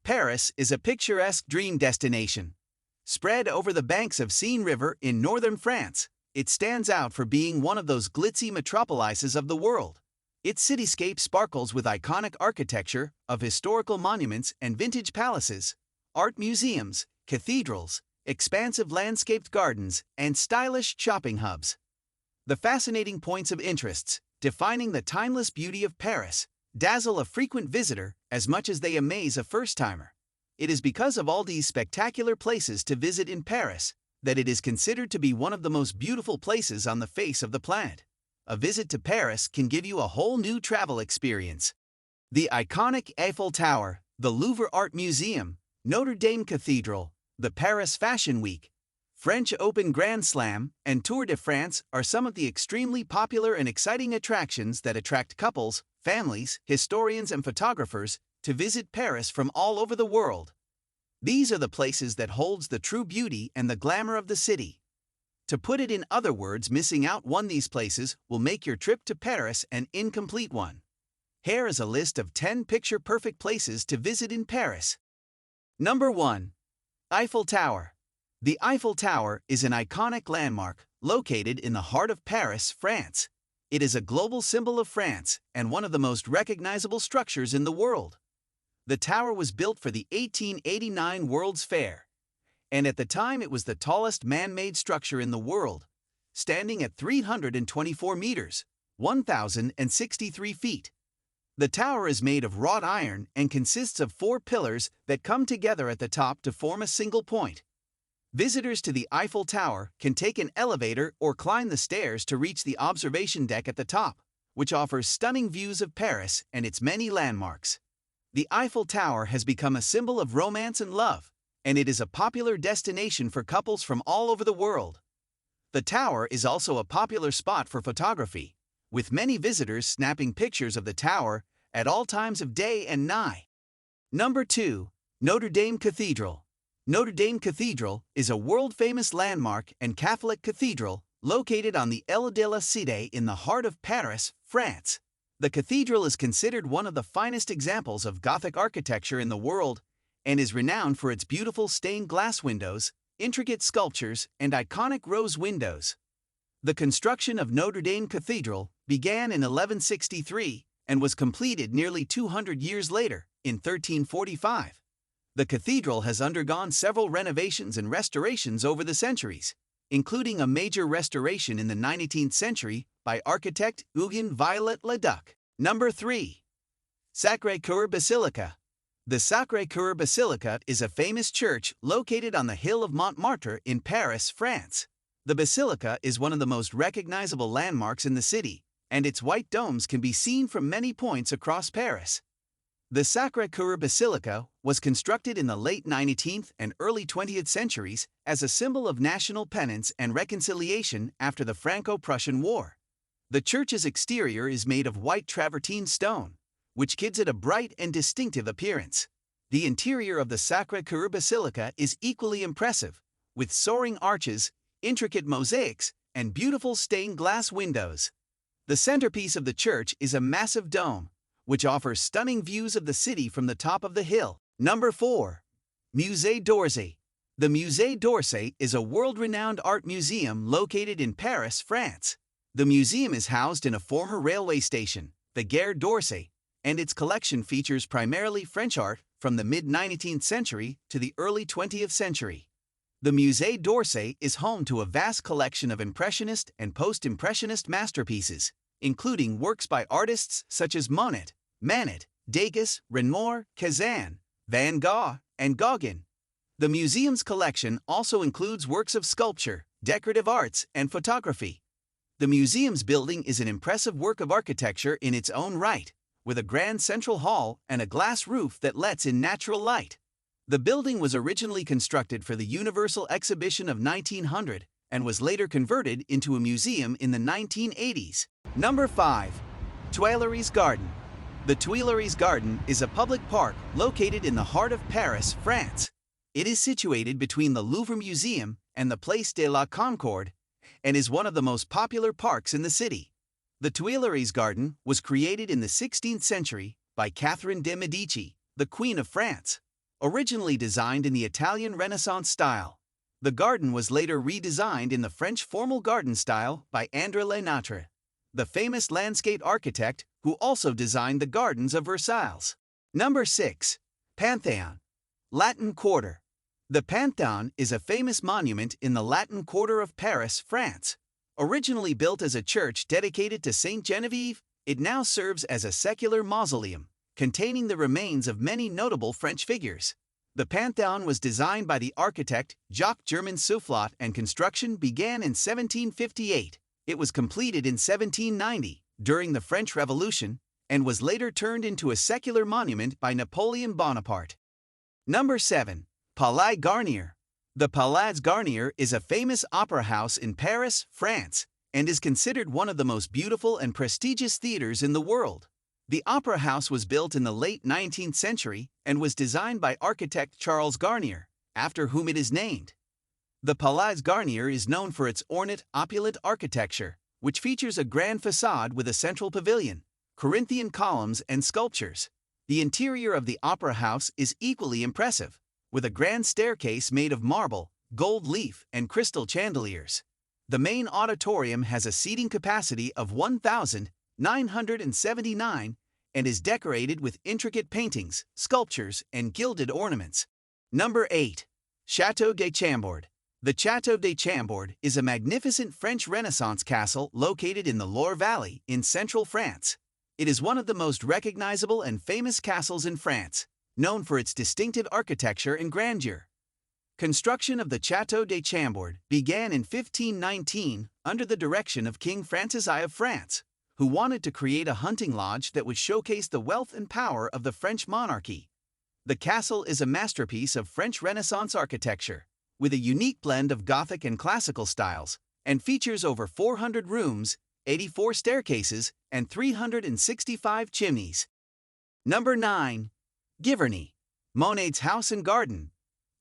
Paris is a picturesque dream destination. Spread over the banks of Seine River in northern France, it stands out for being one of those glitzy metropolises of the world. Its cityscape sparkles with iconic architecture of historical monuments and vintage palaces, art museums, cathedrals, expansive landscaped gardens, and stylish shopping hubs. The fascinating points of interests, defining the timeless beauty of Paris, dazzle a frequent visitor as much as they amaze a first-timer. It is because of all these spectacular places to visit in Paris that it is considered to be one of the most beautiful places on the face of the planet. A visit to Paris can give you a whole new travel experience. The iconic Eiffel Tower, the Louvre Art Museum, Notre Dame Cathedral, the Paris Fashion Week, French Open Grand Slam, and Tour de France are some of the extremely popular and exciting attractions that attract couples, families, historians, and photographers to visit Paris from all over the world. These are the places that holds the true beauty and the glamour of the city. To put it in other words, missing out one these places will make your trip to Paris an incomplete one. Here is a list of 10 picture-perfect places to visit in Paris. Number 1. Eiffel Tower. The Eiffel Tower is an iconic landmark located in the heart of Paris, France. It is a global symbol of France and one of the most recognizable structures in the world. The tower was built for the 1889 World's Fair, and at the time it was the tallest man-made structure in the world, standing at 324 meters, 1,063 feet. The tower is made of wrought iron and consists of 4 pillars that come together at the top to form a single point. Visitors to the Eiffel Tower can take an elevator or climb the stairs to reach the observation deck at the top, which offers stunning views of Paris and its many landmarks. The Eiffel Tower has become a symbol of romance and love, and it is a popular destination for couples from all over the world. The tower is also a popular spot for photography, with many visitors snapping pictures of the tower at all times of day and night. Number 2. Notre Dame Cathedral. Notre Dame Cathedral is a world-famous landmark and Catholic cathedral located on the Île de la Cité in the heart of Paris, France. The cathedral is considered one of the finest examples of Gothic architecture in the world and is renowned for its beautiful stained glass windows, intricate sculptures, and iconic rose windows. The construction of Notre Dame Cathedral began in 1163 and was completed nearly 200 years later, in 1345. The cathedral has undergone several renovations and restorations over the centuries, including a major restoration in the 19th century by architect Eugen Viollet-le-Duc. Number 3. Sacré-Cœur Basilica. The Sacré-Cœur Basilica is a famous church located on the hill of Montmartre in Paris, France. The basilica is one of the most recognizable landmarks in the city, and its white domes can be seen from many points across Paris. The Sacré-Cœur Basilica was constructed in the late 19th and early 20th centuries as a symbol of national penance and reconciliation after the Franco-Prussian War. The church's exterior is made of white travertine stone, which gives it a bright and distinctive appearance. The interior of the Sacré-Cœur Basilica is equally impressive, with soaring arches, intricate mosaics, and beautiful stained glass windows. The centerpiece of the church is a massive dome, which offers stunning views of the city from the top of the hill. Number 4. Musée d'Orsay. The Musée d'Orsay is a world-renowned art museum located in Paris, France. The museum is housed in a former railway station, the Gare d'Orsay, and its collection features primarily French art from the mid-19th century to the early 20th century. The Musée d'Orsay is home to a vast collection of Impressionist and Post-Impressionist masterpieces, including works by artists such as Monet, Manet, Degas, Renoir, Cézanne, Van Gogh, and Gauguin. The museum's collection also includes works of sculpture, decorative arts, and photography. The museum's building is an impressive work of architecture in its own right, with a grand central hall and a glass roof that lets in natural light. The building was originally constructed for the Universal Exhibition of 1900 and was later converted into a museum in the 1980s. Number 5. Tuileries Garden. The Tuileries Garden is a public park located in the heart of Paris, France. It is situated between the Louvre Museum and the Place de la Concorde and is one of the most popular parks in the city. The Tuileries Garden was created in the 16th century by Catherine de' Medici, the Queen of France. Originally designed in the Italian Renaissance style, the garden was later redesigned in the French formal garden style by André Lenatre, the famous landscape architect who also designed the gardens of Versailles. Number 6. Pantheon. Latin Quarter. The Pantheon is a famous monument in the Latin Quarter of Paris, France. Originally built as a church dedicated to Saint Genevieve, it now serves as a secular mausoleum, containing the remains of many notable French figures. The Pantheon was designed by the architect Jacques-Germain Soufflot and construction began in 1758. It was completed in 1790, during the French Revolution, and was later turned into a secular monument by Napoleon Bonaparte. Number 7. Palais Garnier. The Palais Garnier is a famous opera house in Paris, France, and is considered one of the most beautiful and prestigious theaters in the world. The opera house was built in the late 19th century and was designed by architect Charles Garnier, after whom it is named. The Palais Garnier is known for its ornate, opulent architecture, which features a grand facade with a central pavilion, Corinthian columns and sculptures. The interior of the opera house is equally impressive, with a grand staircase made of marble, gold leaf, and crystal chandeliers. The main auditorium has a seating capacity of 1,979 and is decorated with intricate paintings, sculptures, and gilded ornaments. Number 8. Château de Chambord. The Château de Chambord is a magnificent French Renaissance castle located in the Loire Valley in central France. It is one of the most recognizable and famous castles in France, known for its distinctive architecture and grandeur. Construction of the Château de Chambord began in 1519 under the direction of King Francis I of France, who wanted to create a hunting lodge that would showcase the wealth and power of the French monarchy. The castle is a masterpiece of French Renaissance architecture, with a unique blend of Gothic and classical styles, and features over 400 rooms, 84 staircases, and 365 chimneys. Number 9. Giverny. Monet's house and garden.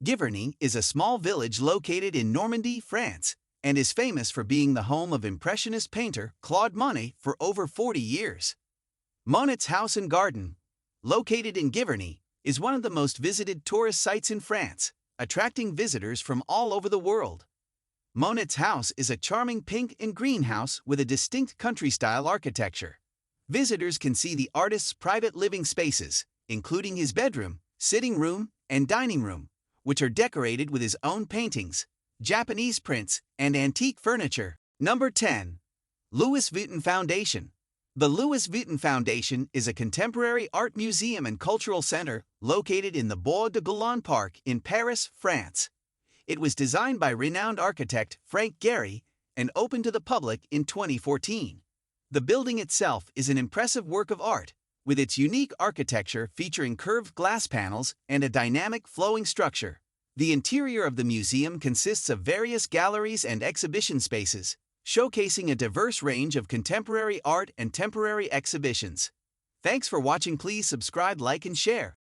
Giverny is a small village located in Normandy, France, and is famous for being the home of Impressionist painter Claude Monet for over 40 years. Monet's house and garden, located in Giverny, is one of the most visited tourist sites in France, attracting visitors from all over the world. Monet's house is a charming pink and green house with a distinct country-style architecture. Visitors can see the artist's private living spaces, including his bedroom, sitting room, and dining room, which are decorated with his own paintings, Japanese prints, and antique furniture. Number 10. Louis Vuitton Foundation. The Louis Vuitton Foundation is a contemporary art museum and cultural center located in the Bois de Boulogne Park in Paris, France. It was designed by renowned architect Frank Gehry and opened to the public in 2014. The building itself is an impressive work of art, with its unique architecture featuring curved glass panels and a dynamic flowing structure. The interior of the museum consists of various galleries and exhibition spaces, showcasing a diverse range of contemporary art and temporary exhibitions. Thanks for watching. Please subscribe, like, and share.